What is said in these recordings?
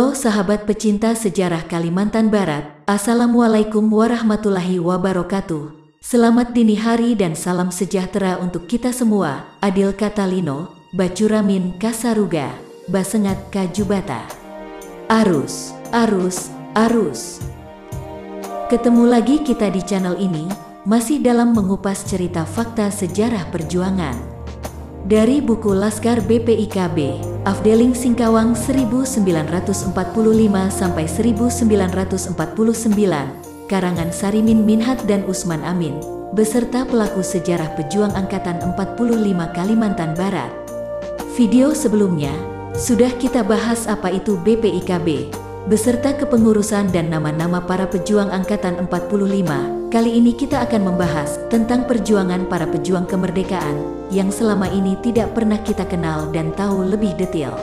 Halo sahabat pecinta sejarah Kalimantan Barat, Assalamualaikum warahmatullahi wabarakatuh. Selamat dini hari dan salam sejahtera untuk kita semua. Adil Katalino, Bacuramin Kasaruga, Basengat Kajubata. Arus, arus, arus. Ketemu lagi kita di channel ini, masih dalam mengupas cerita fakta sejarah perjuangan. Dari buku Laskar BPIKB, Afdeling Singkawang 1945 sampai 1949, karangan Sarimin Minhat dan Usman Amin, beserta pelaku sejarah pejuang Angkatan 45 Kalimantan Barat. Video sebelumnya, sudah kita bahas apa itu BPIKB, beserta kepengurusan dan nama-nama para pejuang Angkatan 45. Kali ini kita akan membahas tentang perjuangan para pejuang kemerdekaan yang selama ini tidak pernah kita kenal dan tahu lebih detail.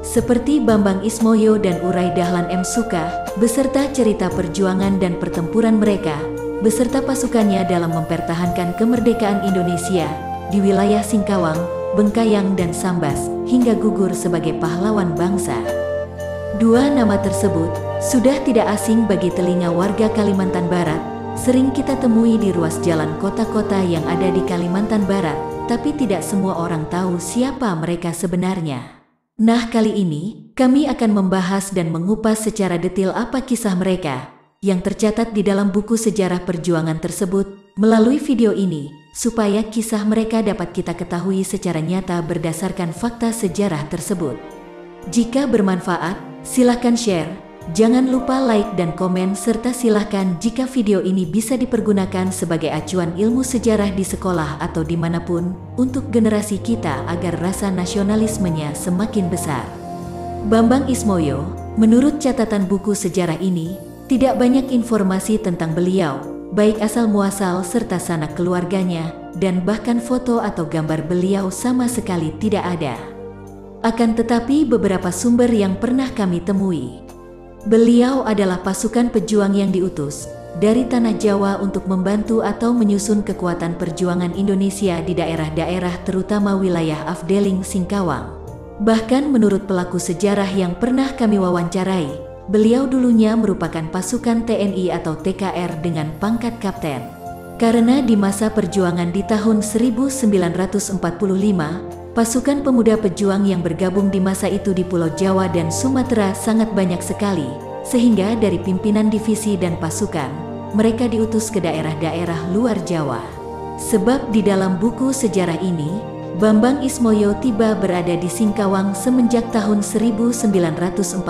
Seperti Bambang Ismoyo dan Urai Dahlan M. Suka, beserta cerita perjuangan dan pertempuran mereka, beserta pasukannya dalam mempertahankan kemerdekaan Indonesia di wilayah Singkawang, Bengkayang dan Sambas, hingga gugur sebagai pahlawan bangsa. Dua nama tersebut sudah tidak asing bagi telinga warga Kalimantan Barat. Sering kita temui di ruas jalan kota-kota yang ada di Kalimantan Barat, tapi tidak semua orang tahu siapa mereka sebenarnya. Nah, kali ini kami akan membahas dan mengupas secara detail apa kisah mereka yang tercatat di dalam buku sejarah perjuangan tersebut melalui video ini, supaya kisah mereka dapat kita ketahui secara nyata berdasarkan fakta sejarah tersebut. Jika bermanfaat, silahkan share. Jangan lupa like dan komen, serta silahkan jika video ini bisa dipergunakan sebagai acuan ilmu sejarah di sekolah atau dimanapun untuk generasi kita agar rasa nasionalismenya semakin besar. Bambang Ismoyo, menurut catatan buku sejarah ini, tidak banyak informasi tentang beliau, baik asal-muasal serta sanak keluarganya, dan bahkan foto atau gambar beliau sama sekali tidak ada. Akan tetapi beberapa sumber yang pernah kami temui, beliau adalah pasukan pejuang yang diutus dari tanah Jawa untuk membantu atau menyusun kekuatan perjuangan Indonesia di daerah-daerah terutama wilayah Afdeling Singkawang. Bahkan menurut pelaku sejarah yang pernah kami wawancarai, beliau dulunya merupakan pasukan TNI atau TKR dengan pangkat kapten. Karena di masa perjuangan di tahun 1945, pasukan pemuda pejuang yang bergabung di masa itu di Pulau Jawa dan Sumatera sangat banyak sekali, sehingga dari pimpinan divisi dan pasukan, mereka diutus ke daerah-daerah luar Jawa. Sebab di dalam buku sejarah ini, Bambang Ismoyo tiba berada di Singkawang semenjak tahun 1946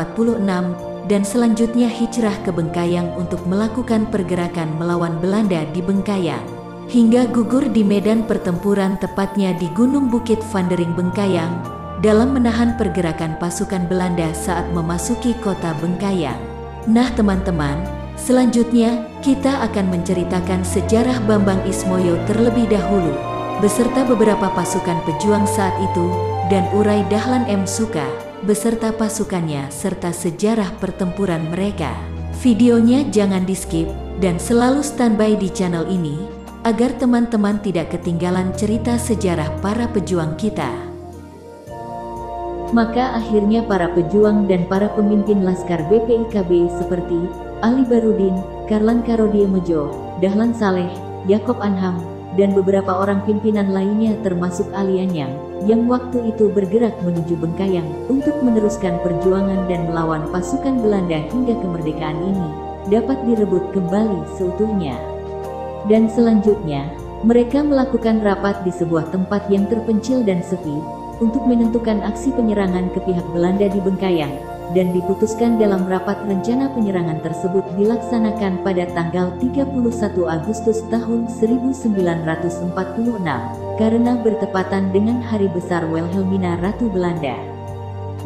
dan selanjutnya hijrah ke Bengkayang untuk melakukan pergerakan melawan Belanda di Bengkayang, hingga gugur di medan pertempuran tepatnya di Gunung Bukit Vandering Bengkayang dalam menahan pergerakan pasukan Belanda saat memasuki kota Bengkayang. Nah teman-teman, selanjutnya kita akan menceritakan sejarah Bambang Ismoyo terlebih dahulu, beserta beberapa pasukan pejuang saat itu, dan Urai Dahlan M. Suka, beserta pasukannya serta sejarah pertempuran mereka. Videonya jangan di-skip dan selalu standby di channel ini, agar teman-teman tidak ketinggalan cerita sejarah para pejuang kita. Maka akhirnya para pejuang dan para pemimpin Laskar BPIKB seperti Ali Barudin, Karlan Karodiemejo, Dahlan Saleh, Yakob Anham, dan beberapa orang pimpinan lainnya termasuk Ali Anyang, yang waktu itu bergerak menuju Bengkayang untuk meneruskan perjuangan dan melawan pasukan Belanda hingga kemerdekaan ini dapat direbut kembali seutuhnya. Dan selanjutnya, mereka melakukan rapat di sebuah tempat yang terpencil dan sepi untuk menentukan aksi penyerangan ke pihak Belanda di Bengkayang, dan diputuskan dalam rapat rencana penyerangan tersebut dilaksanakan pada tanggal 31 Agustus tahun 1946 karena bertepatan dengan Hari Besar Wilhelmina Ratu Belanda.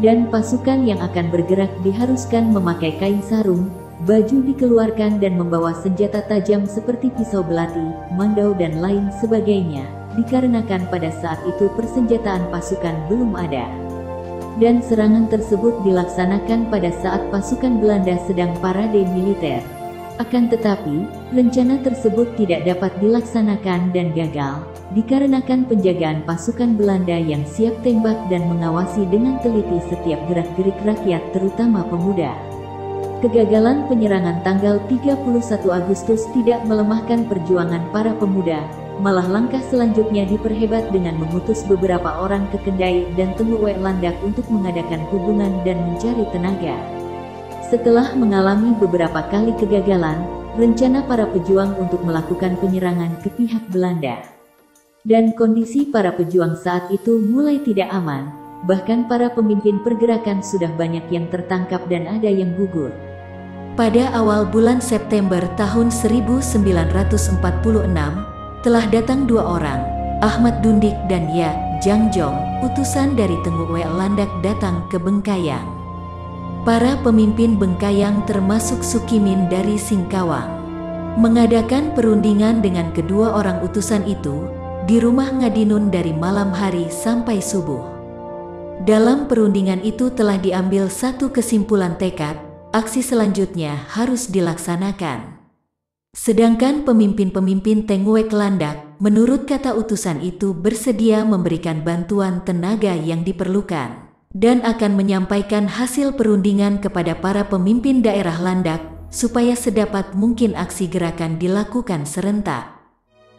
Dan pasukan yang akan bergerak diharuskan memakai kain sarung, baju dikeluarkan dan membawa senjata tajam seperti pisau belati, mandau dan lain sebagainya, dikarenakan pada saat itu persenjataan pasukan belum ada. Dan serangan tersebut dilaksanakan pada saat pasukan Belanda sedang parade militer. Akan tetapi, rencana tersebut tidak dapat dilaksanakan dan gagal, dikarenakan penjagaan pasukan Belanda yang siap tembak dan mengawasi dengan teliti setiap gerak-gerik rakyat terutama pemuda. Kegagalan penyerangan tanggal 31 Agustus tidak melemahkan perjuangan para pemuda, malah langkah selanjutnya diperhebat dengan mengutus beberapa orang ke Kendai dan Tengku Landak untuk mengadakan hubungan dan mencari tenaga. Setelah mengalami beberapa kali kegagalan, rencana para pejuang untuk melakukan penyerangan ke pihak Belanda. Dan kondisi para pejuang saat itu mulai tidak aman, bahkan para pemimpin pergerakan sudah banyak yang tertangkap dan ada yang gugur. Pada awal bulan September tahun 1946, telah datang dua orang, Ahmad Dundik dan Ya Jangjong, utusan dari Tengku Landak datang ke Bengkayang. Para pemimpin Bengkayang termasuk Sukimin dari Singkawang mengadakan perundingan dengan kedua orang utusan itu di rumah Ngadinun dari malam hari sampai subuh. Dalam perundingan itu telah diambil satu kesimpulan tekad, aksi selanjutnya harus dilaksanakan. Sedangkan pemimpin-pemimpin Tengku Landak, menurut kata utusan itu bersedia memberikan bantuan tenaga yang diperlukan dan akan menyampaikan hasil perundingan kepada para pemimpin daerah Landak supaya sedapat mungkin aksi gerakan dilakukan serentak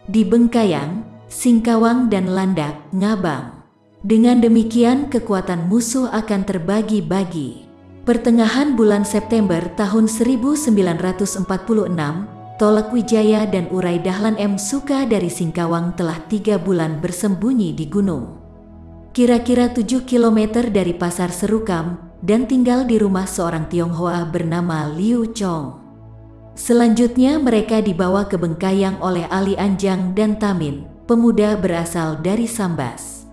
di Bengkayang, Singkawang dan Landak, Ngabang. Dengan demikian kekuatan musuh akan terbagi-bagi. Pertengahan bulan September tahun 1946, Tolak Wijaya dan Urai Dahlan M. Suka dari Singkawang telah 3 bulan bersembunyi di gunung kira-kira 7 km dari Pasar Serukam, dan tinggal di rumah seorang Tionghoa bernama Liu Chong. Selanjutnya mereka dibawa ke Bengkayang oleh Ali Anjang dan Tamin, pemuda berasal dari Sambas.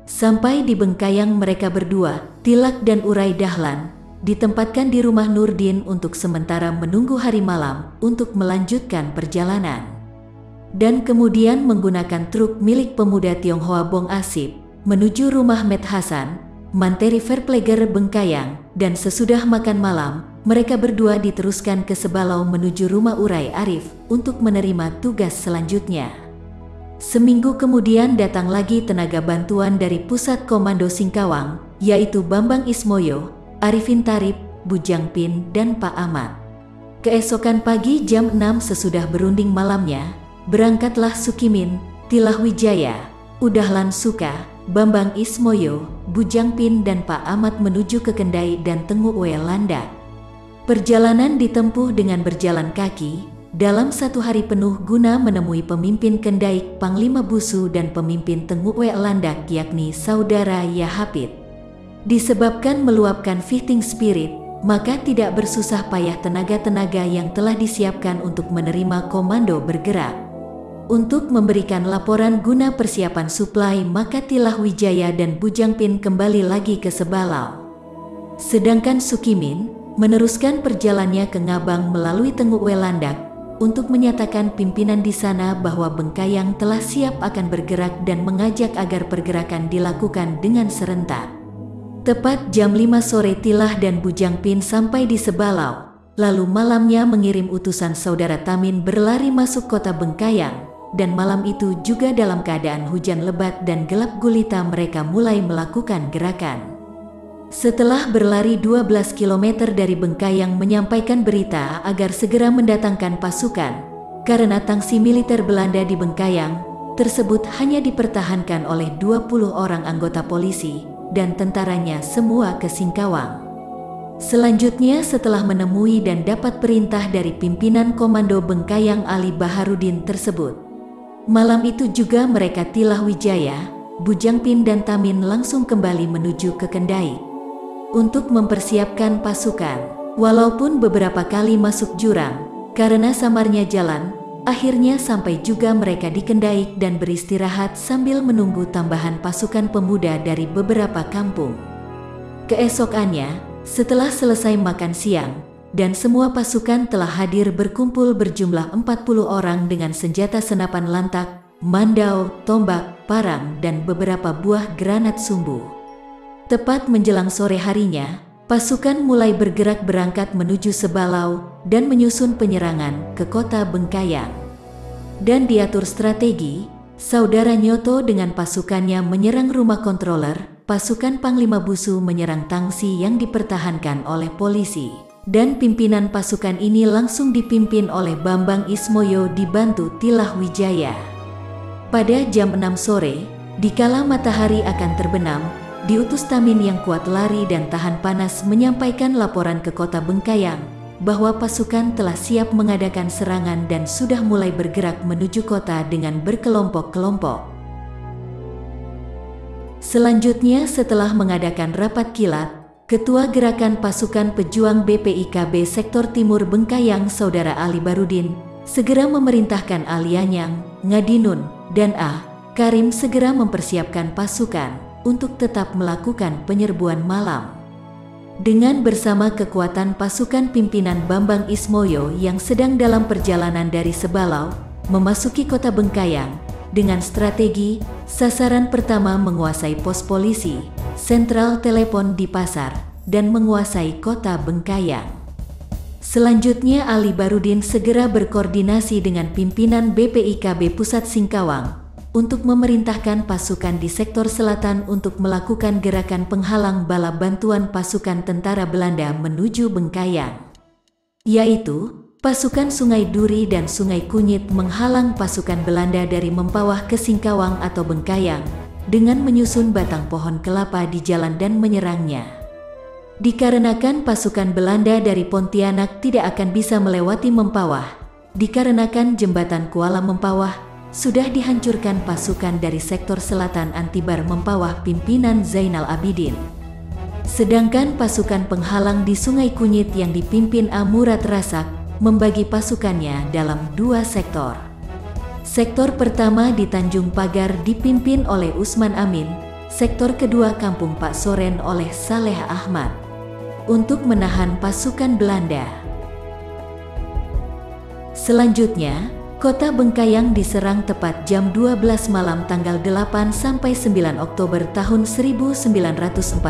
Sampai di Bengkayang mereka berdua, Tilak dan Urai Dahlan, ditempatkan di rumah Nurdin untuk sementara menunggu hari malam untuk melanjutkan perjalanan. Dan kemudian menggunakan truk milik pemuda Tionghoa Bong Asip, menuju rumah Met Hasan, manteri Verpleger Bengkayang, dan sesudah makan malam, mereka berdua diteruskan ke Sebalau menuju rumah Urai Arif untuk menerima tugas selanjutnya. Seminggu kemudian datang lagi tenaga bantuan dari Pusat Komando Singkawang, yaitu Bambang Ismoyo, Arifin Tarip, Bujang Pin, dan Pak Ahmad. Keesokan pagi jam 6 sesudah berunding malamnya, berangkatlah Sukimin, Tilah Wijaya, Udahlan Suka, Bambang Ismoyo, Bujang Pin dan Pak Ahmad menuju ke Kendai dan Tengku Landak. Perjalanan ditempuh dengan berjalan kaki, dalam 1 hari penuh guna menemui pemimpin Kendai, Panglima Busu dan pemimpin Tengku Landak yakni Saudara Yahapit. Disebabkan meluapkan fighting spirit, maka tidak bersusah payah tenaga-tenaga yang telah disiapkan untuk menerima komando bergerak. Untuk memberikan laporan guna persiapan suplai, maka Tilah Wijaya dan Bujang Pin kembali lagi ke Sebalau. Sedangkan Sukimin meneruskan perjalanannya ke Ngabang melalui Tengku Landak untuk menyatakan pimpinan di sana bahwa Bengkayang telah siap akan bergerak dan mengajak agar pergerakan dilakukan dengan serentak. Tepat jam 5 sore Tilah dan Bujang Pin sampai di Sebalau, lalu malamnya mengirim utusan saudara Tamin berlari masuk kota Bengkayang. Dan malam itu juga dalam keadaan hujan lebat dan gelap gulita mereka mulai melakukan gerakan. Setelah berlari 12 km dari Bengkayang menyampaikan berita agar segera mendatangkan pasukan, karena tangsi militer Belanda di Bengkayang tersebut hanya dipertahankan oleh 20 orang anggota polisi dan tentaranya semua ke Singkawang. Selanjutnya setelah menemui dan dapat perintah dari pimpinan Komando Bengkayang Ali Baharudin tersebut, malam itu juga mereka Tilah Wijaya, Bujang Pin dan Tamin langsung kembali menuju ke Kendai untuk mempersiapkan pasukan. Walaupun beberapa kali masuk jurang, karena samarnya jalan, akhirnya sampai juga mereka di Kendai dan beristirahat sambil menunggu tambahan pasukan pemuda dari beberapa kampung. Keesokannya, setelah selesai makan siang, dan semua pasukan telah hadir berkumpul berjumlah 40 orang dengan senjata senapan lantak, mandau, tombak, parang, dan beberapa buah granat sumbu. Tepat menjelang sore harinya, pasukan mulai bergerak menuju Sebalau dan menyusun penyerangan ke kota Bengkayang. Dan diatur strategi, Saudara Nyoto dengan pasukannya menyerang rumah controller, pasukan Panglima Busu menyerang tangsi yang dipertahankan oleh polisi. Dan pimpinan pasukan ini langsung dipimpin oleh Bambang Ismoyo dibantu Tilah Wijaya. Pada jam 6 sore, dikala matahari akan terbenam, diutus Tamin yang kuat lari dan tahan panas menyampaikan laporan ke kota Bengkayang bahwa pasukan telah siap mengadakan serangan dan sudah mulai bergerak menuju kota dengan berkelompok-kelompok. Selanjutnya setelah mengadakan rapat kilat, Ketua Gerakan Pasukan Pejuang BPIKB Sektor Timur Bengkayang Saudara Ali Barudin segera memerintahkan Alianyang, Ngadinun, dan A. Karim segera mempersiapkan pasukan untuk tetap melakukan penyerbuan malam. Dengan bersama kekuatan pasukan pimpinan Bambang Ismoyo yang sedang dalam perjalanan dari Sebalau memasuki kota Bengkayang dengan strategi sasaran pertama menguasai pos polisi, sentral telepon di pasar, dan menguasai kota Bengkayang. Selanjutnya Ali Barudin segera berkoordinasi dengan pimpinan BPIKB Pusat Singkawang untuk memerintahkan pasukan di sektor selatan untuk melakukan gerakan penghalang bala bantuan pasukan tentara Belanda menuju Bengkayang, yaitu pasukan Sungai Duri dan Sungai Kunyit menghalang pasukan Belanda dari Mempawah ke Singkawang atau Bengkayang dengan menyusun batang pohon kelapa di jalan dan menyerangnya. Dikarenakan pasukan Belanda dari Pontianak tidak akan bisa melewati Mempawah, dikarenakan jembatan Kuala Mempawah sudah dihancurkan pasukan dari sektor selatan Antibar Mempawah pimpinan Zainal Abidin. Sedangkan pasukan penghalang di Sungai Kunyit yang dipimpin A. Murad Rasak membagi pasukannya dalam dua sektor. Sektor pertama di Tanjung Pagar dipimpin oleh Usman Amin, sektor kedua Kampung Pak Soren oleh Saleh Ahmad untuk menahan pasukan Belanda. Selanjutnya, kota Bengkayang diserang tepat jam 12 malam tanggal 8 sampai 9 Oktober tahun 1946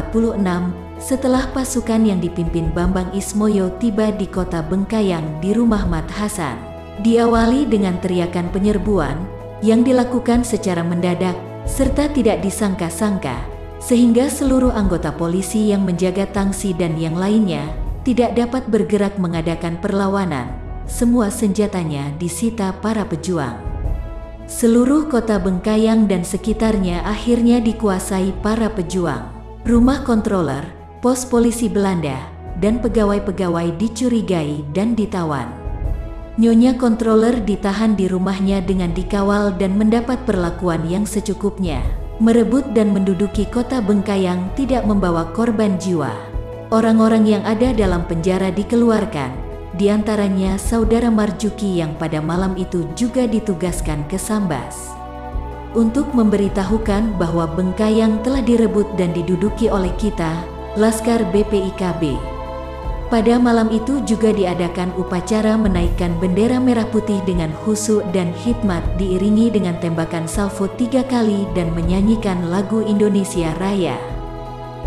setelah pasukan yang dipimpin Bambang Ismoyo tiba di kota Bengkayang di rumah Mat Hasan. Diawali dengan teriakan penyerbuan yang dilakukan secara mendadak serta tidak disangka-sangka, sehingga seluruh anggota polisi yang menjaga tangsi dan yang lainnya tidak dapat bergerak mengadakan perlawanan. Semua senjatanya disita para pejuang. Seluruh kota Bengkayang dan sekitarnya akhirnya dikuasai para pejuang. Rumah controller, pos polisi Belanda, dan pegawai-pegawai dicurigai dan ditawan. Nyonya controller ditahan di rumahnya dengan dikawal dan mendapat perlakuan yang secukupnya. Merebut dan menduduki kota Bengkayang tidak membawa korban jiwa. Orang-orang yang ada dalam penjara dikeluarkan. Di antaranya Saudara Marjuki yang pada malam itu juga ditugaskan ke Sambas untuk memberitahukan bahwa Bengkayang telah direbut dan diduduki oleh kita, Laskar BPIKB. Pada malam itu juga diadakan upacara menaikkan bendera merah putih dengan khusyuk dan hikmat diiringi dengan tembakan salvo 3 kali dan menyanyikan lagu Indonesia Raya.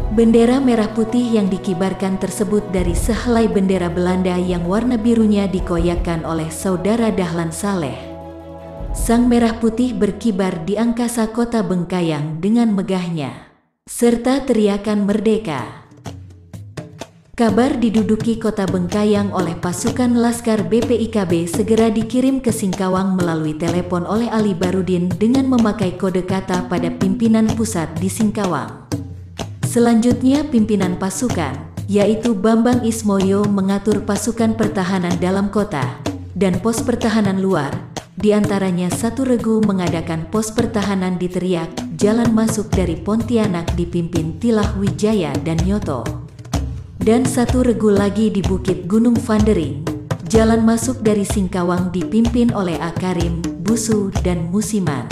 Bendera merah putih yang dikibarkan tersebut dari sehelai bendera Belanda yang warna birunya dikoyakkan oleh Saudara Dahlan Saleh. Sang merah putih berkibar di angkasa kota Bengkayang dengan megahnya, serta teriakan merdeka. Kabar diduduki kota Bengkayang oleh pasukan Laskar BPIKB segera dikirim ke Singkawang melalui telepon oleh Ali Barudin dengan memakai kode kata pada pimpinan pusat di Singkawang. Selanjutnya pimpinan pasukan, yaitu Bambang Ismoyo mengatur pasukan pertahanan dalam kota dan pos pertahanan luar, diantaranya satu regu mengadakan pos pertahanan di Teriak, jalan masuk dari Pontianak dipimpin Tilah Wijaya dan Nyoto. Dan satu regu lagi di Bukit Gunung Vandering, jalan masuk dari Singkawang dipimpin oleh A. Karim, Busu, dan Musiman.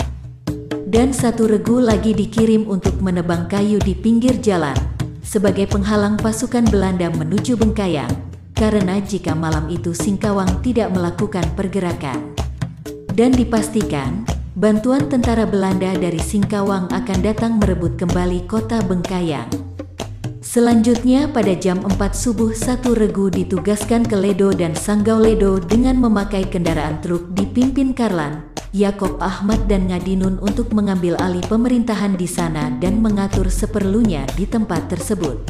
Dan satu regu lagi dikirim untuk menebang kayu di pinggir jalan sebagai penghalang pasukan Belanda menuju Bengkayang, karena jika malam itu Singkawang tidak melakukan pergerakan. Dan dipastikan bantuan tentara Belanda dari Singkawang akan datang merebut kembali kota Bengkayang. Selanjutnya pada jam 4 subuh satu regu ditugaskan ke Ledo dan Sanggau Ledo dengan memakai kendaraan truk dipimpin Karlan, Yakob Ahmad dan Ngadinun untuk mengambil alih pemerintahan di sana dan mengatur seperlunya di tempat tersebut.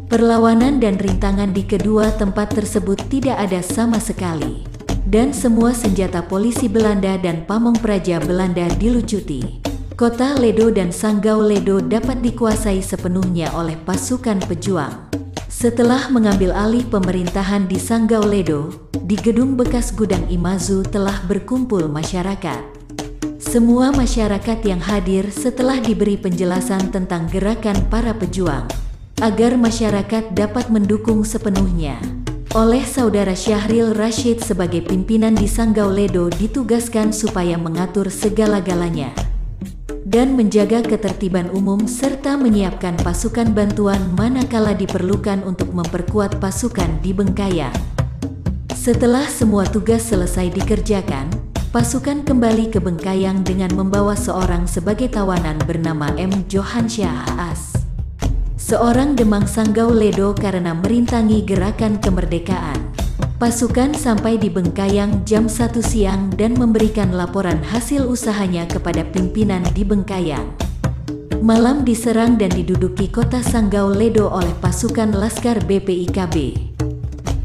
Perlawanan dan rintangan di kedua tempat tersebut tidak ada sama sekali. Dan semua senjata polisi Belanda dan pamong praja Belanda dilucuti. Kota Ledo dan Sanggau Ledo dapat dikuasai sepenuhnya oleh pasukan pejuang. Setelah mengambil alih pemerintahan di Sanggau Ledo, di gedung bekas gudang Imazu telah berkumpul masyarakat. Semua masyarakat yang hadir setelah diberi penjelasan tentang gerakan para pejuang, agar masyarakat dapat mendukung sepenuhnya. Oleh Saudara Syahril Rashid sebagai pimpinan di Sanggau Ledo ditugaskan supaya mengatur segala-galanya dan menjaga ketertiban umum serta menyiapkan pasukan bantuan manakala diperlukan untuk memperkuat pasukan di Bengkayang. Setelah semua tugas selesai dikerjakan, pasukan kembali ke Bengkayang dengan membawa seorang sebagai tawanan bernama M. Johansyah As, seorang demang Sanggau Ledo karena merintangi gerakan kemerdekaan. Pasukan sampai di Bengkayang jam 1 siang dan memberikan laporan hasil usahanya kepada pimpinan di Bengkayang. Malam diserang dan diduduki kota Sanggau Ledo oleh pasukan Laskar BPIKB.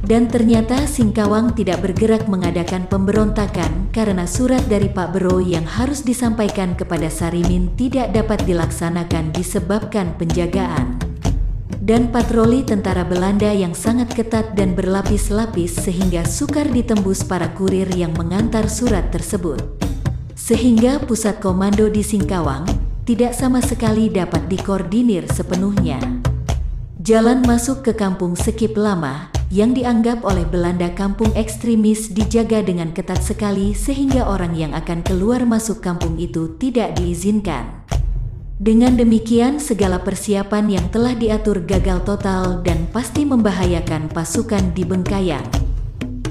Dan ternyata Singkawang tidak bergerak mengadakan pemberontakan karena surat dari Pak Bero yang harus disampaikan kepada Sarimin tidak dapat dilaksanakan disebabkan penjagaan dan patroli tentara Belanda yang sangat ketat dan berlapis-lapis sehingga sukar ditembus para kurir yang mengantar surat tersebut. Sehingga pusat komando di Singkawang tidak sama sekali dapat dikoordinir sepenuhnya. Jalan masuk ke kampung Sekip Lama yang dianggap oleh Belanda kampung ekstremis dijaga dengan ketat sekali sehingga orang yang akan keluar masuk kampung itu tidak diizinkan. Dengan demikian segala persiapan yang telah diatur gagal total dan pasti membahayakan pasukan di Bengkayang.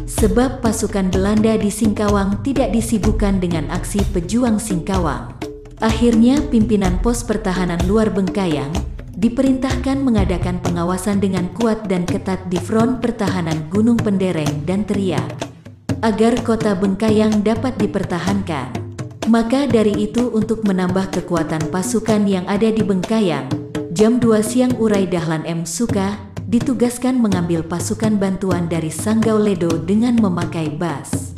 Sebab pasukan Belanda di Singkawang tidak disibukkan dengan aksi pejuang Singkawang. Akhirnya pimpinan pos pertahanan luar Bengkayang diperintahkan mengadakan pengawasan dengan kuat dan ketat di front pertahanan Gunung Pendereng dan Teriak, agar kota Bengkayang dapat dipertahankan. Maka dari itu untuk menambah kekuatan pasukan yang ada di Bengkayang, jam 2 siang Urai Dahlan M. Suka ditugaskan mengambil pasukan bantuan dari Sanggau Ledo dengan memakai bas.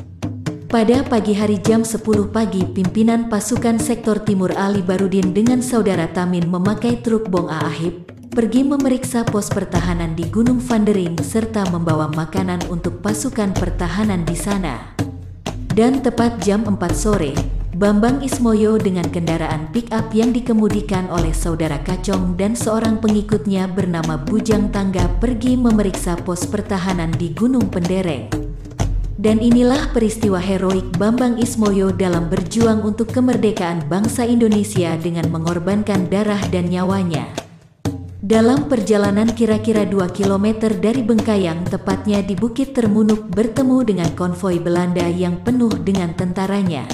Pada pagi hari jam 10 pagi pimpinan pasukan sektor timur Ali Barudin dengan saudara Tamin memakai truk Bong Aahib pergi memeriksa pos pertahanan di Gunung Vandering serta membawa makanan untuk pasukan pertahanan di sana. Dan tepat jam 4 sore, Bambang Ismoyo dengan kendaraan pick-up yang dikemudikan oleh saudara Kacong dan seorang pengikutnya bernama Bujang Tangga pergi memeriksa pos pertahanan di Gunung Pendereng. Dan inilah peristiwa heroik Bambang Ismoyo dalam berjuang untuk kemerdekaan bangsa Indonesia dengan mengorbankan darah dan nyawanya. Dalam perjalanan kira-kira 2 km dari Bengkayang tepatnya di Bukit Termunuk bertemu dengan konvoi Belanda yang penuh dengan tentaranya.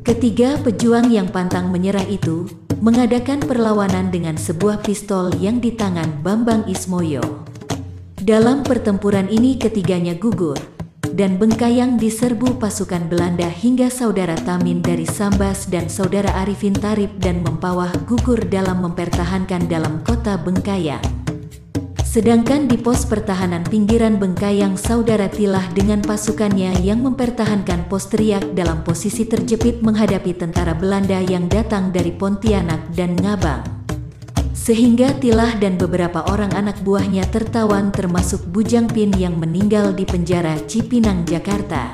Ketiga pejuang yang pantang menyerah itu mengadakan perlawanan dengan sebuah pistol yang di tangan Bambang Ismoyo. Dalam pertempuran ini ketiganya gugur, dan Bengkayang diserbu pasukan Belanda hingga saudara Tamin dari Sambas dan saudara Arifin Tarip dan Mempawah gugur dalam mempertahankan dalam kota Bengkayang. Sedangkan di pos pertahanan pinggiran Bengkayang saudara Tilah dengan pasukannya yang mempertahankan pos Teriak dalam posisi terjepit menghadapi tentara Belanda yang datang dari Pontianak dan Ngabang. Sehingga Tilah dan beberapa orang anak buahnya tertawan termasuk Bujang Pin yang meninggal di penjara Cipinang, Jakarta.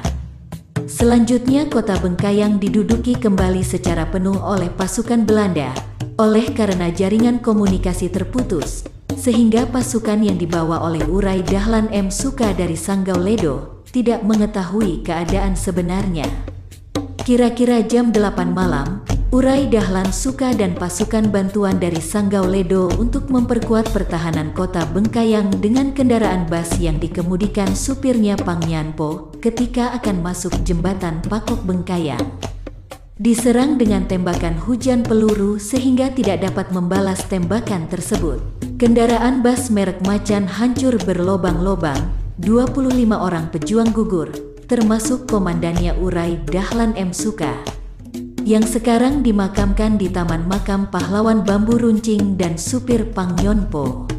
Selanjutnya kota Bengkayang diduduki kembali secara penuh oleh pasukan Belanda, oleh karena jaringan komunikasi terputus. Sehingga pasukan yang dibawa oleh Urai Dahlan M. Suka dari Sanggau Ledo tidak mengetahui keadaan sebenarnya. Kira-kira jam 8 malam, Urai Dahlan Suka dan pasukan bantuan dari Sanggau Ledo untuk memperkuat pertahanan kota Bengkayang dengan kendaraan bas yang dikemudikan supirnya Pang Nyanpo ketika akan masuk jembatan Pakok Bengkayang. Diserang dengan tembakan hujan peluru sehingga tidak dapat membalas tembakan tersebut. Kendaraan bus merek Macan hancur berlobang-lobang, 25 orang pejuang gugur, termasuk komandannya Urai Dahlan M. Suka, yang sekarang dimakamkan di Taman Makam Pahlawan Bambu Runcing dan supir Pang Nyonpo.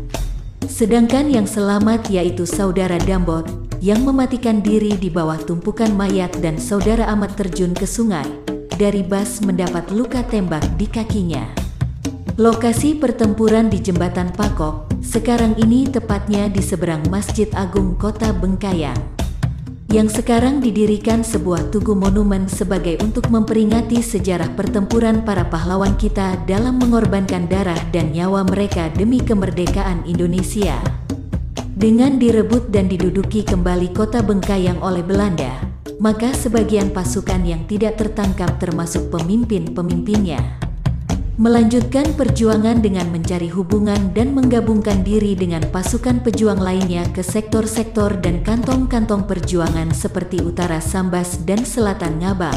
Sedangkan yang selamat yaitu Saudara Dambot, yang mematikan diri di bawah tumpukan mayat, dan Saudara Ahmad terjun ke sungai dari bus mendapat luka tembak di kakinya. Lokasi pertempuran di Jembatan Pakok, sekarang ini tepatnya di seberang Masjid Agung Kota Bengkayang, yang sekarang didirikan sebuah tugu monumen sebagai untuk memperingati sejarah pertempuran para pahlawan kita dalam mengorbankan darah dan nyawa mereka demi kemerdekaan Indonesia. Dengan direbut dan diduduki kembali Kota Bengkayang oleh Belanda, maka sebagian pasukan yang tidak tertangkap termasuk pemimpin-pemimpinnya melanjutkan perjuangan dengan mencari hubungan dan menggabungkan diri dengan pasukan pejuang lainnya ke sektor-sektor dan kantong-kantong perjuangan seperti Utara Sambas dan Selatan Ngabang.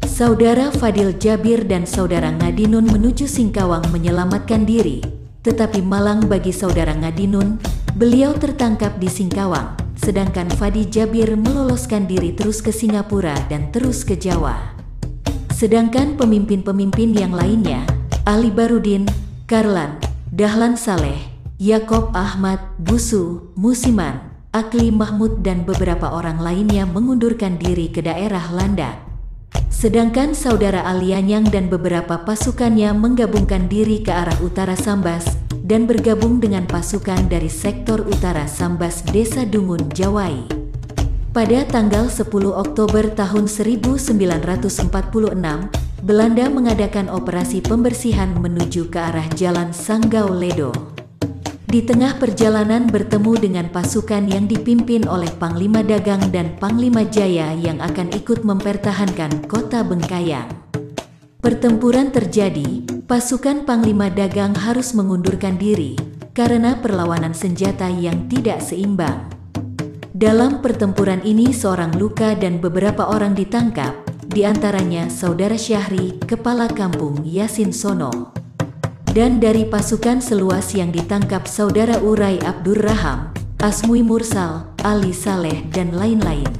Saudara Fadil Jabir dan Saudara Ngadinun menuju Singkawang menyelamatkan diri, tetapi malang bagi Saudara Ngadinun, beliau tertangkap di Singkawang, sedangkan Fadi Jabir meloloskan diri terus ke Singapura dan terus ke Jawa. Sedangkan pemimpin-pemimpin yang lainnya, Ali Barudin, Karlan, Dahlan Saleh, Yakob Ahmad, Busu, Musiman, Akli Mahmud dan beberapa orang lainnya mengundurkan diri ke daerah Landak. Sedangkan Saudara Alianyang dan beberapa pasukannya menggabungkan diri ke arah Utara Sambas dan bergabung dengan pasukan dari sektor Utara Sambas Desa Dungun, Jawai. Pada tanggal 10 Oktober tahun 1946, Belanda mengadakan operasi pembersihan menuju ke arah Jalan Sanggau Ledo. Di tengah perjalanan bertemu dengan pasukan yang dipimpin oleh Panglima Dagang dan Panglima Jaya yang akan ikut mempertahankan Kota Bengkayang. Pertempuran terjadi, pasukan Panglima Dagang harus mengundurkan diri karena perlawanan senjata yang tidak seimbang. Dalam pertempuran ini seorang luka dan beberapa orang ditangkap, di antaranya Saudara Syahri, Kepala Kampung Yasin Sono. Dan dari pasukan seluas yang ditangkap Saudara Urai Abdurraham, Asmui Mursal, Ali Saleh dan lain-lain.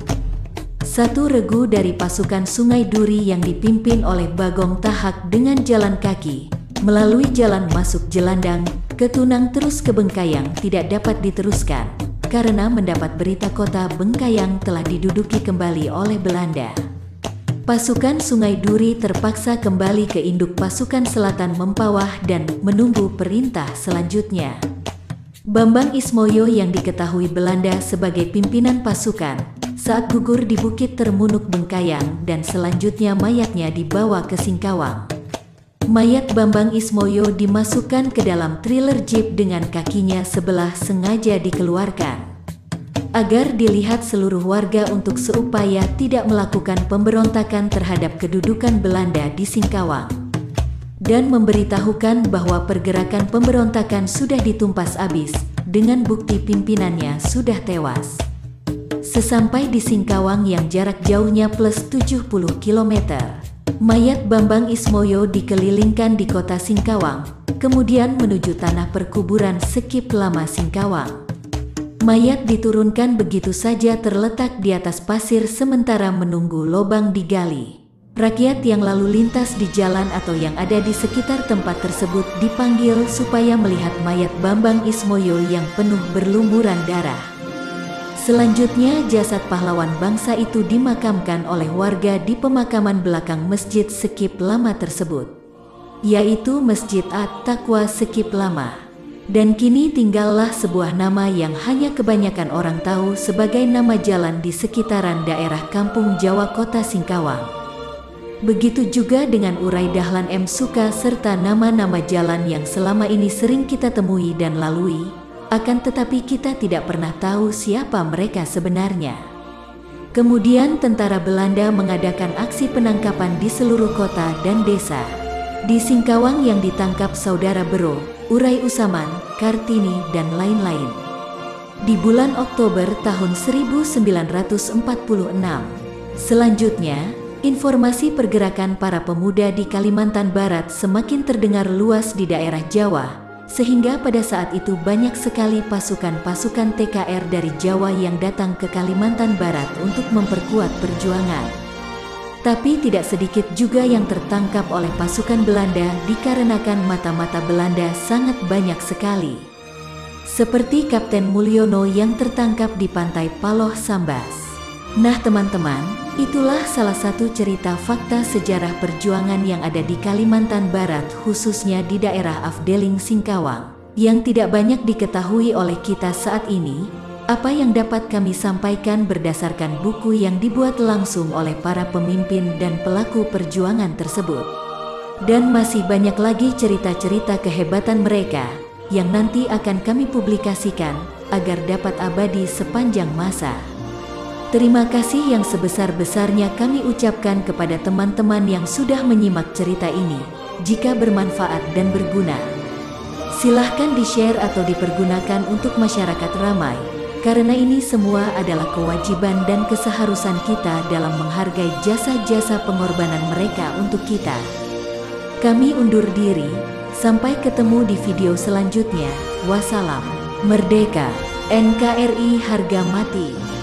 Satu regu dari pasukan Sungai Duri yang dipimpin oleh Bagong Tahak dengan jalan kaki, melalui jalan masuk Jelandang, ke Tunang terus ke Bengkayang tidak dapat diteruskan, karena mendapat berita Kota Bengkayang telah diduduki kembali oleh Belanda. Pasukan Sungai Duri terpaksa kembali ke induk pasukan Selatan Mempawah dan menunggu perintah selanjutnya. Bambang Ismoyo yang diketahui Belanda sebagai pimpinan pasukan, saat gugur di Bukit Termunuk Bengkayang dan selanjutnya mayatnya dibawa ke Singkawang. Mayat Bambang Ismoyo dimasukkan ke dalam trailer jeep dengan kakinya sebelah sengaja dikeluarkan agar dilihat seluruh warga untuk seupaya tidak melakukan pemberontakan terhadap kedudukan Belanda di Singkawang dan memberitahukan bahwa pergerakan pemberontakan sudah ditumpas habis dengan bukti pimpinannya sudah tewas. Sesampai di Singkawang yang jarak jauhnya plus 70 km, mayat Bambang Ismoyo dikelilingkan di kota Singkawang, kemudian menuju tanah perkuburan Sekip Lama Singkawang. Mayat diturunkan begitu saja terletak di atas pasir sementara menunggu lobang digali. Rakyat yang lalu lintas di jalan atau yang ada di sekitar tempat tersebut dipanggil supaya melihat mayat Bambang Ismoyo yang penuh berlumuran darah. Selanjutnya jasad pahlawan bangsa itu dimakamkan oleh warga di pemakaman belakang Masjid Sekip Lama tersebut, yaitu Masjid At-Taqwa Sekip Lama. Dan kini tinggallah sebuah nama yang hanya kebanyakan orang tahu sebagai nama jalan di sekitaran daerah Kampung Jawa Kota Singkawang. Begitu juga dengan Urai Dahlan M. Suka serta nama-nama jalan yang selama ini sering kita temui dan lalui, akan tetapi kita tidak pernah tahu siapa mereka sebenarnya. Kemudian tentara Belanda mengadakan aksi penangkapan di seluruh kota dan desa. Di Singkawang yang ditangkap Saudara Bero, Urai Usaman, Kartini, dan lain-lain. Di bulan Oktober tahun 1946. Selanjutnya, informasi pergerakan para pemuda di Kalimantan Barat semakin terdengar luas di daerah Jawa, Sehingga pada saat itu banyak sekali pasukan-pasukan TKR dari Jawa yang datang ke Kalimantan Barat untuk memperkuat perjuangan. Tapi tidak sedikit juga yang tertangkap oleh pasukan Belanda dikarenakan mata-mata Belanda sangat banyak sekali. Seperti Kapten Mulyono yang tertangkap di pantai Paloh Sambas. Nah teman-teman, itulah salah satu cerita fakta sejarah perjuangan yang ada di Kalimantan Barat, khususnya di daerah Afdeling Singkawang, yang tidak banyak diketahui oleh kita saat ini. Apa yang dapat kami sampaikan berdasarkan buku yang dibuat langsung oleh para pemimpin dan pelaku perjuangan tersebut. Dan masih banyak lagi cerita-cerita kehebatan mereka yang nanti akan kami publikasikan agar dapat abadi sepanjang masa. Terima kasih yang sebesar-besarnya kami ucapkan kepada teman-teman yang sudah menyimak cerita ini. Jika bermanfaat dan berguna, silahkan di-share atau dipergunakan untuk masyarakat ramai. Karena ini semua adalah kewajiban dan keseharusan kita dalam menghargai jasa-jasa pengorbanan mereka untuk kita. Kami undur diri, sampai ketemu di video selanjutnya. Wassalam. Merdeka! NKRI harga mati!